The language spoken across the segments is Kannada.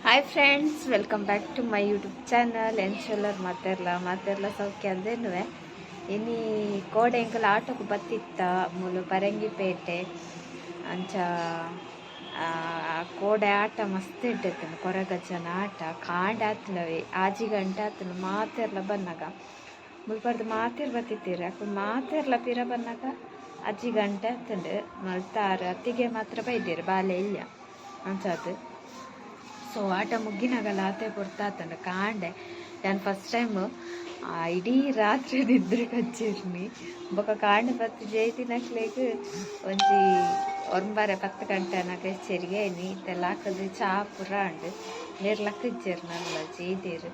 Hi friends, welcome back to my YouTube channel. ಎಂಚಲ್ಲರ್ ಮಾತೆರ್ಲ ಸೌಖ್ಯ ಅಂದೇನು ಇನಿ ಕೋಡೆ ಎಂಕಲ್ ಆಟೋಕ್ಕೆ ಬತ್ತಿತ್ತ ಮೂಲು ಪರಂಗಿಪೇಟೆ ಅಂಚ ಕೋಡೆ ಆಟ ಮಸ್ತ್ ಇಡ್ಡೈತೆ. ಕೊರಗಜ್ಜನ ಆಟ ಕಾಂಡ ಆತ್ಲವೆ ಆಜಿ ಗಂಟೆ ಆತನ ಮಾತೆರ್ಲ ಬನ್ನಾಗ ಮುಲ್ಪರ್ದು ಮಾತೆರ್ ಬತ್ತಿತ್ತೀರಿ. ಯಾಕೆ ಮಾತೆರ್ಲ ಪಿರ ಬನ್ನಾಗ ಅಜ್ಜಿ ಗಂಟೆ ಆತಂಡು ಮಲ್ತಾರು ಅತ್ತಿಗೆ ಮಾತ್ರ ಬೈದೀರು ಬಾಲೆ ಇಲ್ಲ ಅಂಚದು. ಸೊ ಆಟ ಮುಗ್ಗಿನಾಗಲ್ಲ ಆತೆ ಪೊರ್ತಾತಂಡ ಕಾಂಡೆ ನಾನು ಫಸ್ಟ್ ಟೈಮ್ ಇಡೀ ರಾತ್ರಿ ನಿದ್ರೆ ಕಚ್ಚಿರ್ನಿ ಬೊಕ ಕಾಂಡೆ ಬತ್ತು ಜೈತಿನಕ್ಲೇಗ್ ಒಂಜಿ 9-10 ಗಂಟೆ ಅನ್ನಕ ಎಚ್ಚರಿಗೆ ನೀತೆಲ್ಲ ಹಾಕಿದ್ರೆ ಚಾ ಪುರ ಉಂಡು ನೀರ್ಲಕ್ಕ ಇಜ್ಜೇರು ನನ್ನ ಜೈದೀರು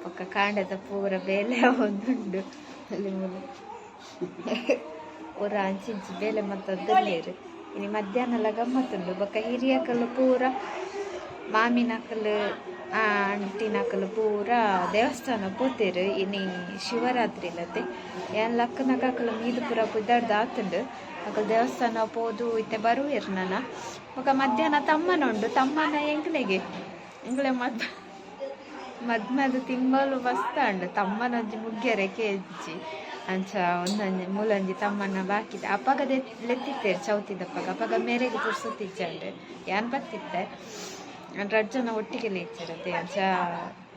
ಬೊಕ ಕಾಂಡೆದ ಪೂರ ಬೇಲೆ ಒಂದುಂಡು ಅಲ್ಲಿ ಮೂಲ ಪೂರ ಅಂಚಿಂಚಿ ಬೇಲೆ ಮತ್ತೊಂದು ನೀರು ಇನ್ನು ಮಧ್ಯಾಹ್ನ ಗಮ್ಮತ್ತುಂಡು ಬೊಕ ಹಿರಿಯಕಲ್ಲು ಪೂರ ಮಾಮಿನಕಲು ಆಂಟಿನಕಲು ಪೂರ ದೇವಸ್ಥಾನ ಪೋತೇರು. ಇನ್ನು ಶಿವರಾತ್ರಿ ಇಲ್ಲತ್ತೆ ಏನು ಲಕ್ಕನಕಲು ಮೀದು ಪೂರ ಬುದ್ದಾಡ್ದು ಆತುಂಡು ಅಕಲ್ ದೇವಸ್ಥಾನ ಪೋದು ಇತ್ತೆ ಬರುವೇರು ನಾನು ಒಕ ಮಧ್ಯಾಹ್ನ ತಮ್ಮನ ಉಂಡು ತಮ್ಮನ ಎಂಗ್ಲೆಗೆ ಮದ್ಮದು ತಿಂಬಲು ಮಸ್ತ ಉಂಡು ತಮ್ಮನೊಂಜಿ ಮುಗ್ಗೆರೆ ಕೆಜ್ಜಿ ಅಂಚ ಒಂದೊಂಜಿ ಮೂಲೊಂಜಿ ತಮ್ಮನ ಬಾಕಿದೆ ಅಪ್ಪಗದೆ ಲೆತ್ತಿತ್ತೇರು ಚೌತಿದಪ್ಪಗ ಅಪ್ಪಗ ಮೇರೆಗೆ ತುರ್ಸುತ್ತಿಜ್ಜಂಡು ಯಾನ್ ಬತ್ತಿತ್ತೆ ರಜ್ಜನ ಒಟ್ಟಿಗೆ ಲೇಚಿರತ್ತೆ ಅಂಚ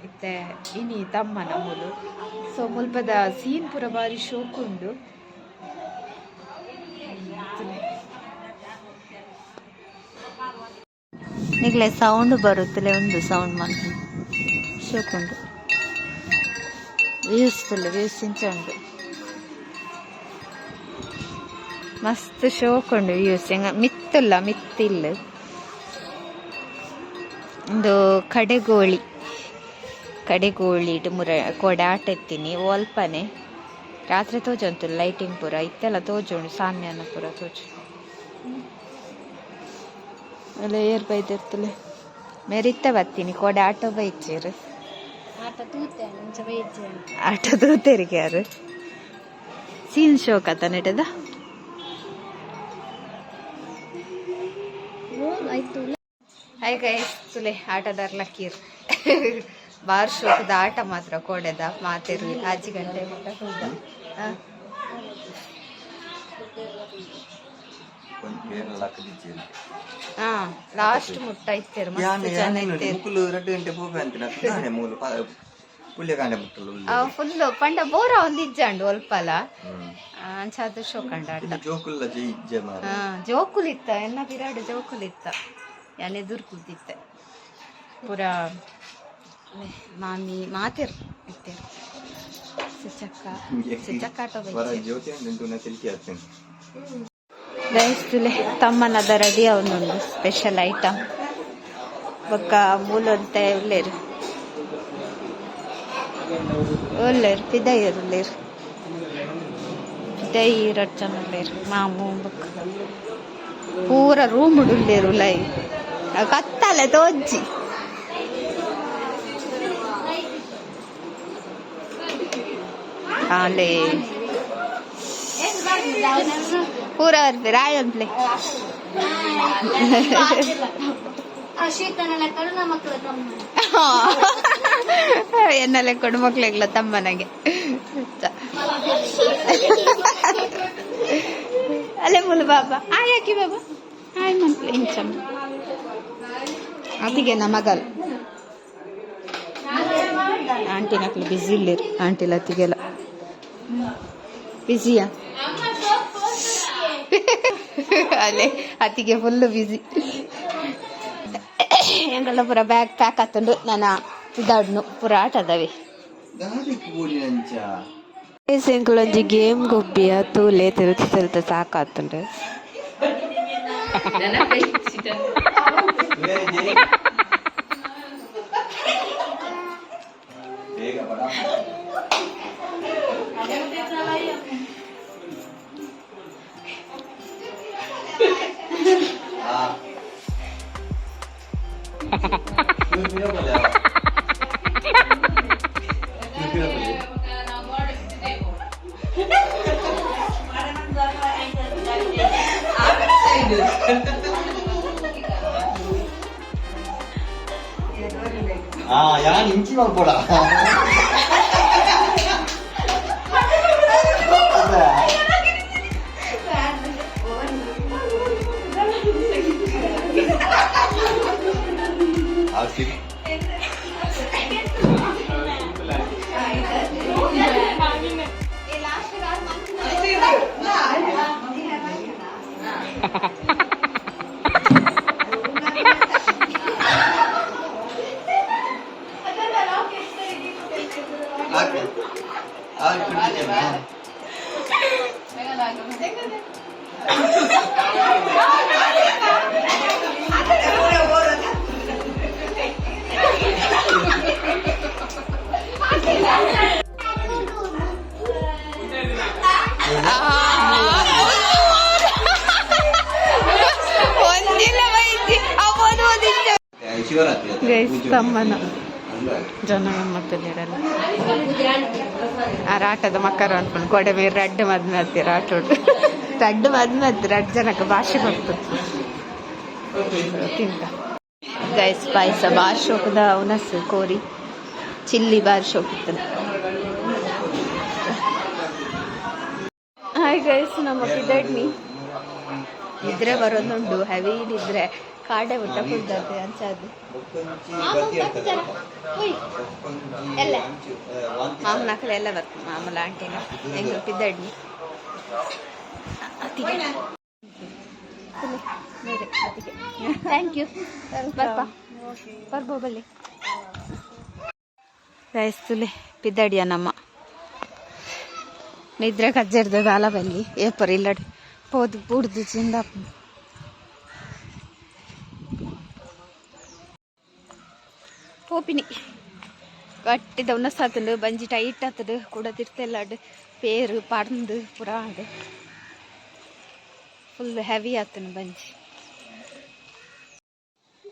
ಇತ್ತೆ ಇನಿ ತಮ್ಮನ ಮೂಲು. ಸೊ ಮುಲ್ಪದ ಸೀನ್ ಪೂರ ಬಾರಿ ಶೋಕುಂಡು. ಈಗಲೇ ಸೌಂಡ್ ಬರುತ್ತಲೆ ಒಂದು ಸೌಂಡ್ ಮಾತ್ರ ಶೋಕುಂಡು ವ್ಯೂಸ್ ಇಂಚ ಉಂಡು ಮಸ್ತ್ ಶೋಕುಂಡು ವ್ಯೂಸ್ ಹೆಂಗ ಮಿತ್ತಿಲ್ಲ ಒಂದು ಕಡೆಗೋಳಿ ಮುರ ಕೋಡೆ ಆಟ ಎತ್ತೀನಿ ಒಲ್ಪನೆ ರಾತ್ರಿ ತೋಜಂತು ಲೈಟಿಂಗ್ ಪೂರ ಇತ್ತೆಲ್ಲ ತೋಜುಂಡು ಸಾಮ್ಯಾನ ಪೂರ ತೋಜು ಎಲ್ಲ ಏರ್ ಬೈದಿರ್ತಲೆ ಮೇರಿತ್ತ ಬತ್ತೀನಿ ಕೋಡೆ ಆಟೋ ಬೈಚೇರು ಆಟ ತೂತೇರಿಗೆ ಯಾರು ಸೀನ್ ಶೋಕ್ ಆತ ನೆಟದ ಹಾಯ್ ಗೈಸ್, ತುಲೆ ಆಟದಾರ ಲಕ್ಕೀರ್ ಬಾರ್ ಶೋಕದ ಆಟ ಮಾತ್ರ ಕೋಡೆದ ಮಾತೇರು ಆಜಿ ಗಂಟೆ ಲಾಸ್ಟ್ ಮುಟ್ಟ ಇತ್ತೇರು ಫುಲ್ ಪಂಡ ಬೋರ ಒಂದಿಜ್ಜಂಡು ಒಲ್ಪಲ ಅಂಚಾದ ಶೋಕಂಡ ಆಟ ಜೋಕುಲಿತ್ತ ಎನ್ನ ಬಿರಾಡು ಜೋಕುಲಿತ್ತ ಯಾನೆ ದುರ್ಕುದಿತ್ತೆ ಪೂರ ಮಾಮಿ ಮಾತೇರು ಇತ್ತೇರು ಸಿಚಕ್ಕ ಆಟೋ ಬಯಸ್ತುಲೆ ತಮ್ಮನದ ರೆಡಿ ಅವನೊಂದು ಸ್ಪೆಷಲ್ ಐಟಮ್ ಬೊಕ್ಕ ಮೂಲಂತೆ ಒಳ್ಳೆರು ಪಿದೈರು ಪಿದೈ ರಚ್ಚನಲ್ಲೇರು ಮಾಮೂ ಬೊಕ್ಕ ಪೂರ ರೂಮ್ ಉಡುಲ್ಲೇರು ಲೈ ಕತ್ತಲೆ ತೋಜ್ಜಿ ಆಲೆ ಪೂರ ಬರ್ಬಿ ರಾಯಂಪ್ಲೆ ಎನ್ನಲೆ ಕೊಡು ಮಕ್ಳಿಗ್ಲ ತಮ್ಮನಗೆ ಅಲ್ಲೇ ಮುಲು ಬಾಬಾ ಆಯಾಕಿ ಬಾಬಾ ಹಾಯ್ ಮಕ್ಳು ಇಂಚಮ್ಮ ಅತಿಗೆ ನಮಗಲ್ ಆಂಟಿ ನಕ್ಲು ಬಿಸಿ ಇಲ್ಲಿರು ಆಂಟಿ ಲತ್ತಿಗೆಲ್ಲ ಬಿಸಿಯಾ ಅಲ್ಲೇ ಅತಿಗೆ ಫುಲ್ಲು ಬಿಸಿ ಎಂಗೆಲ್ಲ ಪೂರ ಬ್ಯಾಗ್ ಪ್ಯಾಕ್ ಆತುಂಡು ನಾನು ಇದಾಡ್ನು ಪೂರ ಆಟದವೆ ಎಂಕುಲೊಂಜಿ ಗೇಮ್ ಗೊಬ್ಬಿಯ ತೂಲೆ ತಿರುತ್ತ ಸಾಕಾತುಂಡು ಯಾರು ಇಂಚಿ ಮಾಡ್ಬೋಡ ತಮ್ಮನ ಜನ ಮತ್ತಲ್ಲಿರಲ್ಲ ಆ ರಾಟದ ಮಕ್ಕರು ಅನ್ಕೊಂಡು ಗೋಡೆ ಮೇಲೆ ರಡ್ಡು ಮದ್ಮೆ ಹತ್ತಿರ ಆಟ ರಡ್ಡು ಮದ್ಮೆ ಹತ್ತಿರ 2 ಜನಕ್ಕೆ ಭಾಷೆ ಬರ್ತದೆ ತಿಂತ ಗೈಸ್ ಪಾಯಸ ಬಾರಿ ಶೋಕದ ಉನಸ್ಸು ಕೋರಿ ಚಿಲ್ಲಿ ಬಾರಿ ಶೋಕಿತ್ತದ. ಹಾಯ್ ಗೈಸ್ ನಮ್ಮ ಪಿದಡ್ನಿ ನಿದ್ರೆ ಬರೋದುಂಡು ಹೆವಿ ನಿದ್ರೆ ಕಾಡೆ ಊಟ ಕುಡ್ದದೆ ಅಂಚದು ಎಲ್ಲ ಮಾಮನ ಮಕ್ಕಳು ಎಲ್ಲ ಬರ್ತದೆ ಮಾಮೂಲ ಆಂಟಿನ ಹೆಂಗ ಪಿದಡ್ನಿ ಥ್ಯಾಂಕ್ ಯು ಬರ್ಬೋ ಬಲ್ಲಿ ರೈಸ್ತುಲೆ ಪಿದಡಿಯ ನಮ್ಮ ನಿದ್ರೆ ಕಜ್ಜರ್ದ ದಾಲ ಬಲ್ಲಿ ಏಪರ್ ಇಲ್ಲಡಿ ಪೋದು ಬೂಡ್ದು ಚಿಂದ ಪೋಪಿನಿ ಗಟ್ಟಿದ ಉನ್ನಸ್ ಆತಂಡು ಬಂಜಿ ಟೈಟ್ ಆತಡು ಕೂಡ ತಿರ್ತೆಲ್ಲಾಡು ಪೇರು ಪಡ್ದು ಪುರ ಆಡು ಫುಲ್ ಹೆವಿ ಆತನು ಬಂಜಿ.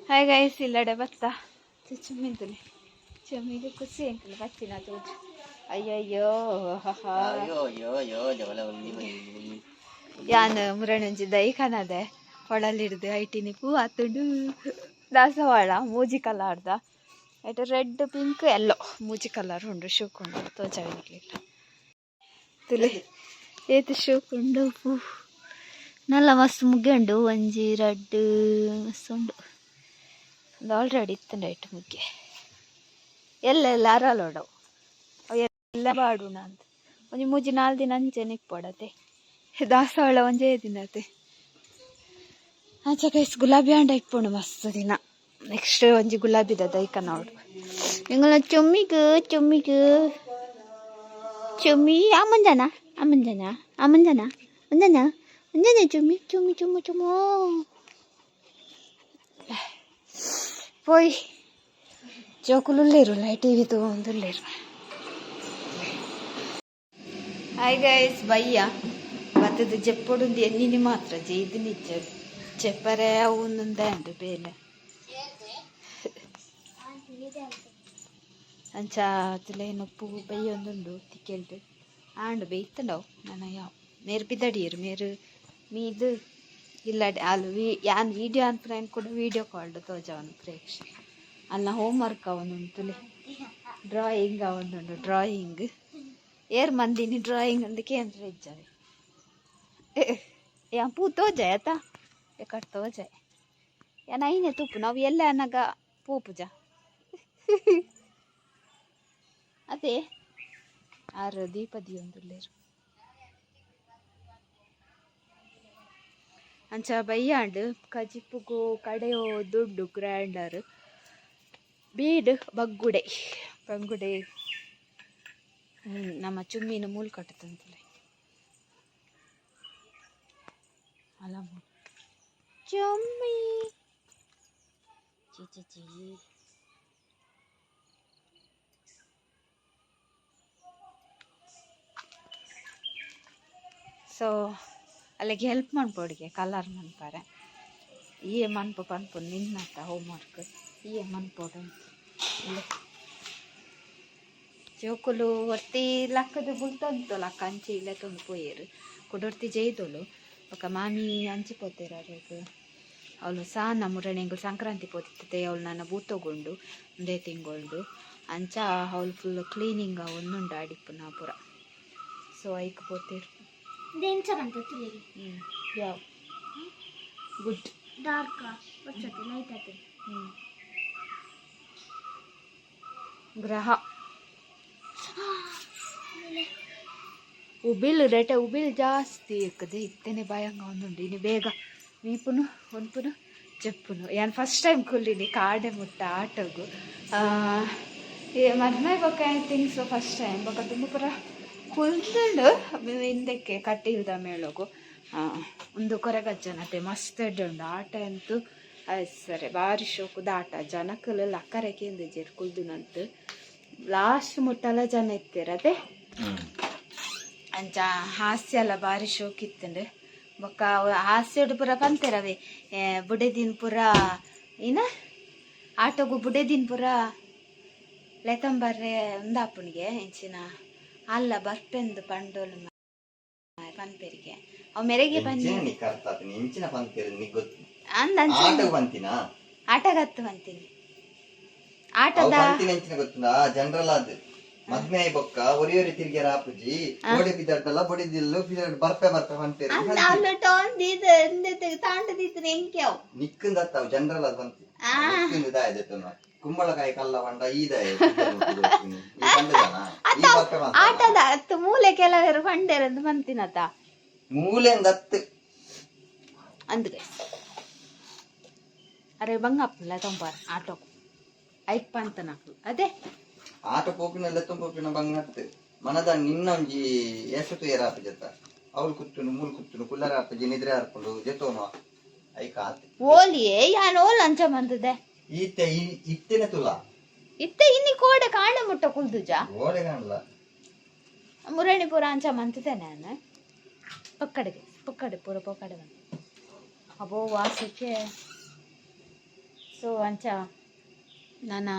ಹಾಯ್ ಗೈಸ್ ಇಲ್ಲಡೆ ಬತ್ತ ಚುಮ್ಮಿಂತಲಿ ಚುಮ್ಮಿಗೆ ಖುಷಿ ಅಂಕಲ್ ಬಚ್ಚಿನ ತೋಜು ಅಯ್ಯಯ್ಯೋ ಯಾನ್ ಮುರಣಂಜಿ ದೈಖಾನದೆ ಹೊಳಲಿಡ್ದು ಐಟಿನಿ ಪೂ ಆತುಂಡು ದಾಸವಾಳ ಮೂಜಿ ಕಲರ್ದ ಐಟ ರೆಡ್ ಪಿಂಕ್ ಎಲ್ಲೋ ಮೂಜಿ ಕಲರ್ ಉಂಡು ಶೂಕೊಂಡು ತೋಜಾವಿನಿಕ್ಲಿಲ್ಲ ತುಲೆ ಏತು ಶೂಕೊಂಡು ಪೂ ನಲ್ಲ ಮಸ್ತ್ ಮುಗ್ಗೆ ಉಂಡು ಒಂಜಿ ರೆಡ್ ಮಸ್ತ್ ಉಂಡು ಒಂದು ಆಲ್ರೆಡಿ ಇತ್ತಂಡು ಐಟು ಮುಗ್ಗೆ ಎಲ್ಲೆಲ್ಲ ಅರಲೋಡವು ಅವು ಎಲ್ಲ ಬಾಡುಣ ಅಂತ ಒಂಜಿ ಮೂಜಿ 4 ದಿನ ಅಂಚೆ ನಿಕ್ಪೋಡತೆ ದಾಸವಾಳ ಒಂಜೇ ದಿನತೆ ಆಚೆ ಕೈಸ್ ಗುಲಾಬಿ ಹಂಡ ಇಪ್ಪುಂಡು ಮಸ್ತ್ ದಿನ ನೆಕ್ಸ್ಟ್ ಒಂಜಿ ಗುಲಾಬಿದ ದೈಕ ನೋಡು ನಿಂಗಳ ಚೊಮ್ಮಿಗೂ ಚೊಮ್ಮಿ ಅಮ್ಮಂಜನ ಚುಮ್ಮು పోయి జోకులు లేరు టీవీ తోందులేరు. హాయ్ గైస్ భయ్య బతది చెప్పుడుంది ఎన్ని మాత్రం చేతి నిచ్చాడు చెప్పరే అవునుందా అండి పేల ಅಂಚಾ ಅತಲೆ ನೊಪ್ಪು ಬೈಯೊಂದುಂಡು ತಿಕ್ಕೆಲ್ಡು ಆಂಡು ಬೇಯ್ತಂಡವು ನನಯ ಮೇರು ಪಿದಡಿಯರು ಮೇರು ಮೀದು ಇಲ್ಲ ಅಲ್ಲಿ ಯಾನ್ ವೀಡಿಯೋ ಅನ್ಪುನ ಕೂಡ ವೀಡಿಯೋ ಕಾಲ್ಡ್ ತೋಜವನು ಪ್ರೇಕ್ಷ ಅಲ್ಲ ಹೋಮ್ ವರ್ಕ್ ಅವನುಂಟುಲೆ ಡ್ರಾಯಿಂಗ್ ಅವನುಂಡು ಡ್ರಾಯಿಂಗ್ ಏರ್ ಮಂದಿನಿ ಡ್ರಾಯಿಂಗ್ ಅಂದಕ್ಕೆ ಅಂದ್ರೆ ಇಜ್ಜವೆ ಯಾ ಪೂ ತೋಜಾಯ ಆತ ಎಕಡ್ ತೋಜಾಯ ಯಾನ ಐನೆ ತುಪ್ಪು ನಾವು ಎಲ್ಲ ಅನ್ನಗ ಪೂ ಪೂಜ ಅದೇ ಆರು ದೀಪದಿ ಒಂದುಲ್ಲೇರು ಅಂಚ ಬಯ್ಯಾಂಡು ಕಜಿಪ್ಪುಗು ಕಡೆಯೋ ದುಡ್ಡು ಗ್ರ್ಯಾಂಡರ್ ಬೀಡು ಬಗ್ಗುಡೆ ನಮ್ಮ ಚುಮ್ಮಿನ ಮೂಲ್ ಕಟ್ಟತಂತಲೆ ಅಲ್ಲ ಚುಮ್ಮಿ ಚಿ ಸೊ ಅಲ್ಲಿಗೆ ಹೆಲ್ಪ್ ಮಾಡ್ಬೋಡಿಗೆ ಕಲರ್ ಮನ್ಪಾರೆ ಈ ಪನ್ಪು ನಿನ್ನತ್ತ ಹೋಮ್ ವರ್ಕ್ ಈ ಮನ್ಪೋಡು ಇಲ್ಲ ಜೋಕುಲು ಒರ್ತಿ ಲಕ್ಕದ ಬುಲ್ತಂತು ಲಕ್ಕ ಅಂಚಿ ಇಲ್ಲ ತೊಂದು ಪೋಯರು ಕೊಡೊರ್ತಿ ಜೈದೋಳು ఒక ಮಾಮಿ ಅಂಚಿಪೋತೇರ ಅರೆಗ್ ಅವಳು ಸಾನ ಮುರಣೆಂಗಳು ಸಂಕ್ರಾಂತಿ ಪೋತಿತ್ತೆ ಅವಳು ನನ್ನ ಬೂತಗೊಂಡು ಒಂದೇ ತಿಂಗಳು ಅಂಚ ಅವಳು ಫುಲ್ ಕ್ಲೀನಿಂಗ್ ಒಂದುಂಡು ಅಡಿಪ್ಪು ನಾ ಪೂರ ಸೊ ಐಕ್ ಪೋತಿರು ಯಾವ ಗುಡ್ ಡಾರ್ಕ್ ಲೈಟ್ ಆಯ್ತು ಗ್ರಹ ಉಬಿಲ್ ರೇಟ ಉಬಿಲ್ ಜಾಸ್ತಿ ಇಕ್ಕದೆ ಇತ್ತೇನೆ ಭಯಂಗ ಒಂದುಂಡು ಇನ್ನು ಬೇಗ ನೀಪುನು ಒನ್ಪುನು ಚೆಪ್ಪುನು ಏನು ಫಸ್ಟ್ ಟೈಮ್ ಕುಲ್ಲಿನಿ ಕಾಡೆ ಮುಟ್ಟ ಆಟೋಗು ಮದ್ಮೆ ಬೊಕ್ಕ I think so first time ಬೊಕ್ಕ ತುಂಬ ಪುರ ಕುಲ್ದುಂಡು ಹಿಂದಕ್ಕೆ ಕಟ್ಟಿಲ್ದ ಮೇಳೋಗು ಒಂದು ಕೊರಗಜ್ಜನತೆ ಮಸ್ತ್ ಉಂಡು ಆಟ ಅಂತೂ ಸರಿ ಭಾರಿ ಶೋಕುದ ಆಟ ಜನಕ್ಕಲ್ಲ ಅಕ್ಕರೆಗೆ ಜೇರು ಕುಲ್ದುನಂತು ಲಾಸ್ಟ್ ಮುಟ್ಟಲ ಜನ ಇತ್ತಿರದೆ ಅಂಚ ಹಾಸ್ಯ ಎಲ್ಲ ಭಾರಿ ಶೋಕಿತ್ತಂಡು ಬೊಕ್ಕ ಹಾಸ್ಯಡು ಪೂರ ಪಂತೆರವೆ ಬುಡೆದಿನ ಪೂರ ಏನ ಆಟೋಗು ಬುಡೆದಿನ ಪೂರ ಲೆತಂಬರ್ರೆ ಉಂದಾಪುನಿಗೆ ಇಂಚಿನ ಅಲ್ಲ ಬರ್ಪೆಂದು ಪಂಡೋಲು ಪನ್ಪೆರಿಗೆ ಅವ್ ಮೆರೆಗೆ ಬನ್ನಿ ಆಟಗತ್ತು ಬಂತೀನಿ ಆಟದ ಜನರಲ್ ಅದು ಮದ್ಮೆ ಬೊಕ್ಕ ಒರಿಯೊರಿ ತಿರ್ಗ್ಯಾರ ಆಪುಜಿ ಗೋಡೆ ಬಿದ್ದಲ್ಲ ಬಡಿದಿಲ್ಲು ಬರ್ಪೆ ಬರ್ಪೆ ಪಂಪೇರಿ ತಾಂಡದಿತ್ತು ಎಂಕ್ಯಾವ್ ನಿಕ್ಕಂದತ್ತಾವ್ ಜನರಲ್ ಅದು ಬಂತಿ ನಿಕ್ಕಂದಾಯದೆತ್ತನ ಕುಂಬಳಕಾಯಿ ಕಲ್ಲ ಬಂಡ ಈದಾಯ ಆಟದ ಹತ್ತು ಮೂಲೆ ಕೆಲವರು ಪಂಡೇರಂದು ಬಂತಿನತ ಮೂಲೆಂದತ್ತು ಅಂದ್ರೆ ಅರೆ ಬಂಗಪ್ಪಲ್ಲ ತೊಂಬಾರ ಆಟೋ ಐಕ್ ಪಂತನಕ್ಕು ಅದೇ ಆಟ ಪೋಪಿನಲ್ಲ ತುಂಬಿನ ಬಂಗತ್ತು ಮನದ ನಿನ್ನೊಂಜಿ ಎಸತು ಏರಾಪ ಜತ ಅವಳು ಕುತ್ತುನು ಮೂಲ್ ಕುತ್ತುನು ಕುಲ್ಲರ ಆಪಜಿ ನಿದ್ರೆ ಹಾರ್ಕೊಂಡು ಜತೋನು ಐಕ ಆತ ಓಲಿಯೇ ಯಾನ್ ಓಲ್ ಅಂಚ ಬಂದದೆ ಈತೆ ಇತ್ತೇನೆ ತುಲ ಇತ್ತೆ ಇನ್ನಿ ಕೋಡೆ ಕಾಂಡ ಮುಟ್ಟ ಕುಲ್ದುಜ ಗೋಡೆ ಕಾಣಲ್ಲ ಮುರಣಿ ಪೂರ ಅಂಚ ಮಂತಿದೆ ನಾನು ಪಕ್ಕಡೆ ಪೂರ ಪಕ್ಕಡೆ ಬಂತು ಅಬೋ ವಾಸಕ್ಕೆ ಸೊ ಅಂಚ ನನ್ನ